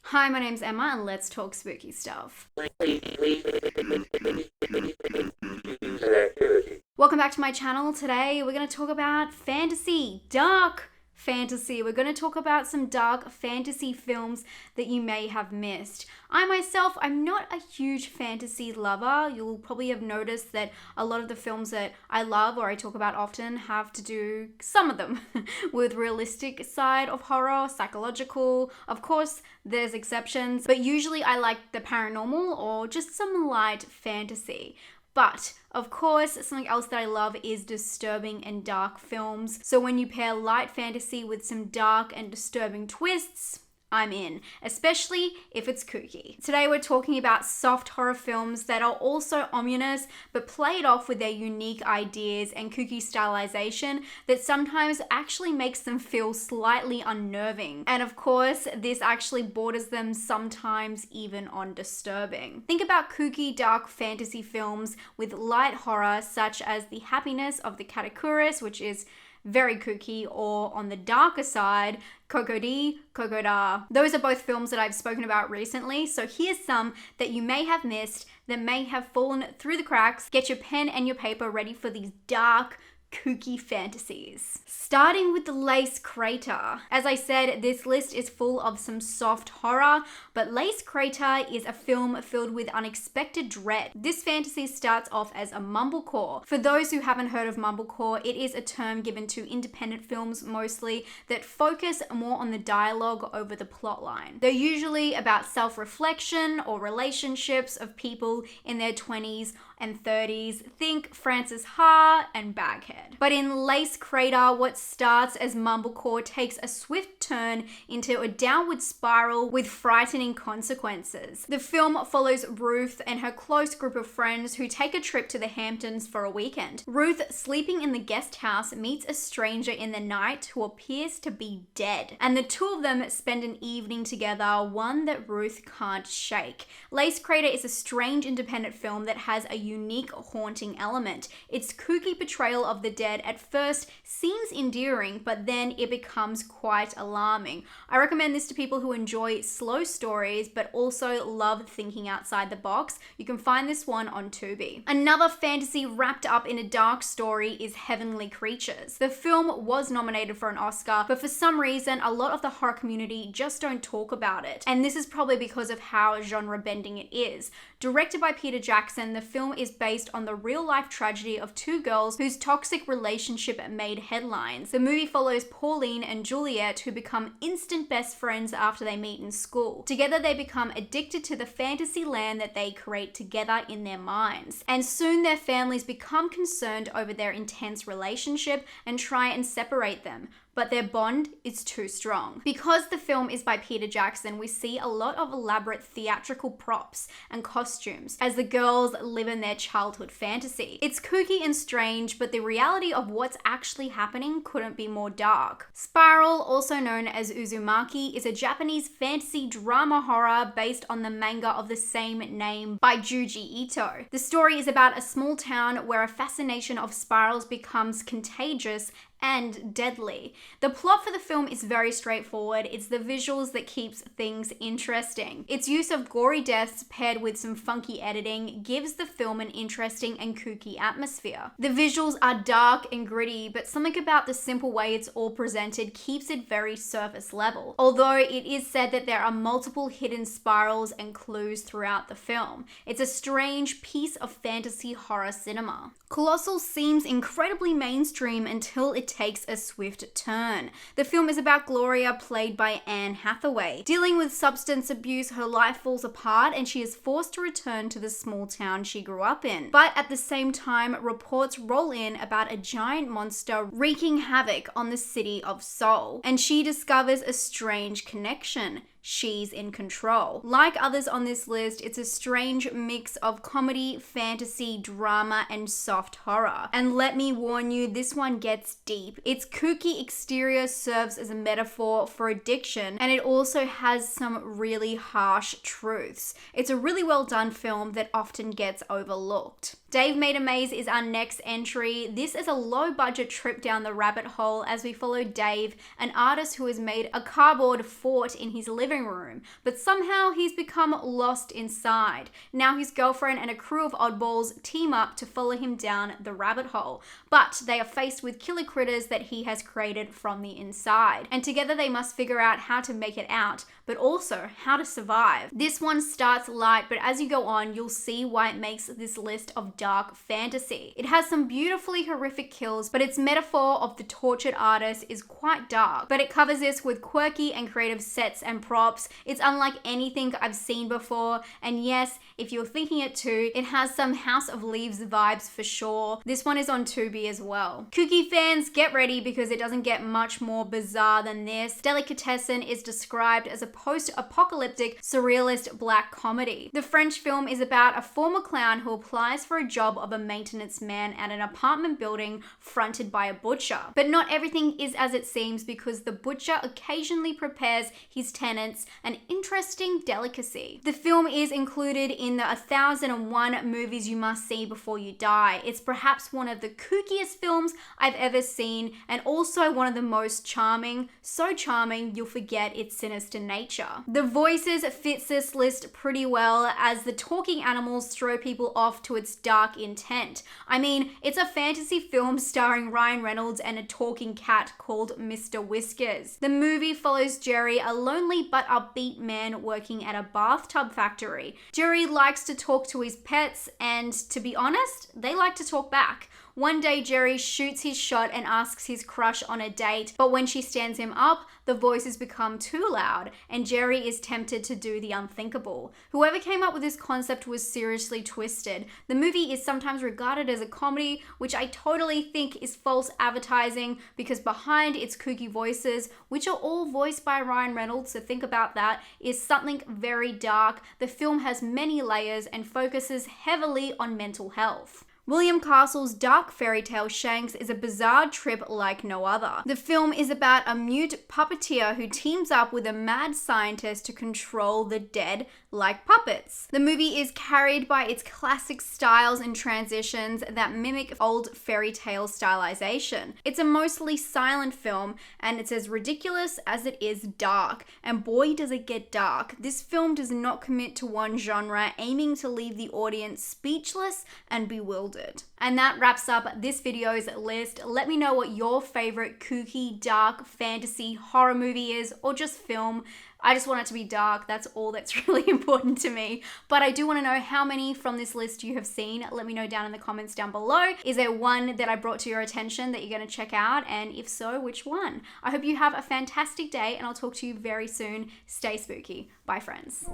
Hi, my name's Emma and let's talk spooky stuff. Welcome back to my channel. Today we're going to talk about fantasy, dark fantasy. We're going to talk about some dark fantasy films that you may have missed. I'm not a huge fantasy lover. You'll probably have noticed that a lot of the films that I love or I talk about often have to do, some of them, with realistic side of horror, psychological. Of course, there's exceptions, but usually I like the paranormal or just some light fantasy. But, of course, something else that I love is disturbing and dark films. So when you pair light fantasy with some dark and disturbing twists, I'm in, especially if it's kooky. Today we're talking about soft horror films that are also ominous but play it off with their unique ideas and kooky stylization that sometimes actually makes them feel slightly unnerving. And of course, this actually borders them sometimes even on disturbing. Think about kooky dark fantasy films with light horror such as The Happiness of the Katakuris, which is very kooky, or on the darker side, Kokodi, Kokoda. Those are both films that I've spoken about recently, so here's some that you may have missed, that may have fallen through the cracks. Get your pen and your paper ready for these dark, kooky fantasies. Starting with The Lace Crater. As I said, this list is full of some soft horror, but Lace Crater is a film filled with unexpected dread. This fantasy starts off as a mumblecore. For those who haven't heard of mumblecore, it is a term given to independent films mostly that focus more on the dialogue over the plotline. They're usually about self-reflection or relationships of people in their 20s and 30s. Think Frances Ha and Baghead. But in Lace Crater, what starts as mumblecore takes a swift turn into a downward spiral with frightening consequences. The film follows Ruth and her close group of friends who take a trip to the Hamptons for a weekend. Ruth, sleeping in the guest house, meets a stranger in the night who appears to be dead. And the two of them spend an evening together, one that Ruth can't shake. Lace Crater is a strange independent film that has a unique haunting element. Its kooky portrayal of the dead at first seems endearing, but then it becomes quite alarming. I recommend this to people who enjoy slow stories, but also love thinking outside the box. You can find this one on Tubi. Another fantasy wrapped up in a dark story is Heavenly Creatures. The film was nominated for an Oscar, but for some reason, a lot of the horror community just don't talk about it. And this is probably because of how genre bending it is. Directed by Peter Jackson, the film is based on the real-life tragedy of two girls whose toxic relationship made headlines. The movie follows Pauline and Juliet, who become instant best friends after they meet in school. Together, they become addicted to the fantasy land that they create together in their minds. And soon their families become concerned over their intense relationship and try and separate them. But their bond is too strong. Because the film is by Peter Jackson, we see a lot of elaborate theatrical props and costumes as the girls live in their childhood fantasy. It's kooky and strange, but the reality of what's actually happening couldn't be more dark. Spiral, also known as Uzumaki, is a Japanese fantasy drama horror based on the manga of the same name by Juji Ito. The story is about a small town where a fascination of spirals becomes contagious and deadly. The plot for the film is very straightforward. It's the visuals that keeps things interesting. Its use of gory deaths paired with some funky editing gives the film an interesting and kooky atmosphere. The visuals are dark and gritty, but something about the simple way it's all presented keeps it very surface level. Although it is said that there are multiple hidden spirals and clues throughout the film. It's a strange piece of fantasy horror cinema. Colossal seems incredibly mainstream until it takes a swift turn. The film is about Gloria, played by Anne Hathaway. Dealing with substance abuse, her life falls apart and she is forced to return to the small town she grew up in. But at the same time, reports roll in about a giant monster wreaking havoc on the city of Seoul, and she discovers a strange connection. She's in control. Like others on this list, it's a strange mix of comedy, fantasy, drama, and soft horror. And let me warn you, this one gets deep. Its kooky exterior serves as a metaphor for addiction, and it also has some really harsh truths. It's a really well done film that often gets overlooked. Dave Made a Maze is our next entry. This is a low-budget trip down the rabbit hole as we follow Dave, an artist who has made a cardboard fort in his living room, but somehow he's become lost inside. Now his girlfriend and a crew of oddballs team up to follow him down the rabbit hole, but they are faced with killer critters that he has created from the inside, and together they must figure out how to make it out, but also how to survive. This one starts light, but as you go on, you'll see why it makes this list of dark fantasy. It has some beautifully horrific kills, but its metaphor of the tortured artist is quite dark. But it covers this with quirky and creative sets and props. It's unlike anything I've seen before, and yes, if you're thinking it too, it has some House of Leaves vibes for sure. This one is on Tubi as well. Kooky fans, get ready because it doesn't get much more bizarre than this. Delicatessen is described as a post-apocalyptic surrealist black comedy. The French film is about a former clown who applies for a job of a maintenance man at an apartment building fronted by a butcher. But not everything is as it seems because the butcher occasionally prepares his tenants an interesting delicacy. The film is included in the 1001 movies you must see before you die. It's perhaps one of the kookiest films I've ever seen and also one of the most charming, so charming you'll forget its sinister nature. The voices fits this list pretty well as the talking animals throw people off to its dark intent. I mean, it's a fantasy film starring Ryan Reynolds and a talking cat called Mr. Whiskers. The movie follows Jerry, a lonely but upbeat man working at a bathtub factory. Jerry likes to talk to his pets and, to be honest, they like to talk back. One day, Jerry shoots his shot and asks his crush on a date, but when she stands him up, the voices become too loud, and Jerry is tempted to do the unthinkable. Whoever came up with this concept was seriously twisted. The movie is sometimes regarded as a comedy, which I totally think is false advertising because behind its kooky voices, which are all voiced by Ryan Reynolds, so think about that, is something very dark. The film has many layers and focuses heavily on mental health. William Castle's dark fairy tale Shanks is a bizarre trip like no other. The film is about a mute puppeteer who teams up with a mad scientist to control the dead like puppets. The movie is carried by its classic styles and transitions that mimic old fairy tale stylization. It's a mostly silent film and it's as ridiculous as it is dark, and boy does it get dark. This film does not commit to one genre, aiming to leave the audience speechless and bewildered. And that wraps up this video's list. Let me know what your favorite kooky, dark, fantasy, horror movie is, or just film. I just want it to be dark. That's all that's really important to me. But I do want to know how many from this list you have seen. Let me know down in the comments down below. Is there one that I brought to your attention that you're going to check out? And if so, which one? I hope you have a fantastic day and I'll talk to you very soon. Stay spooky. Bye, friends.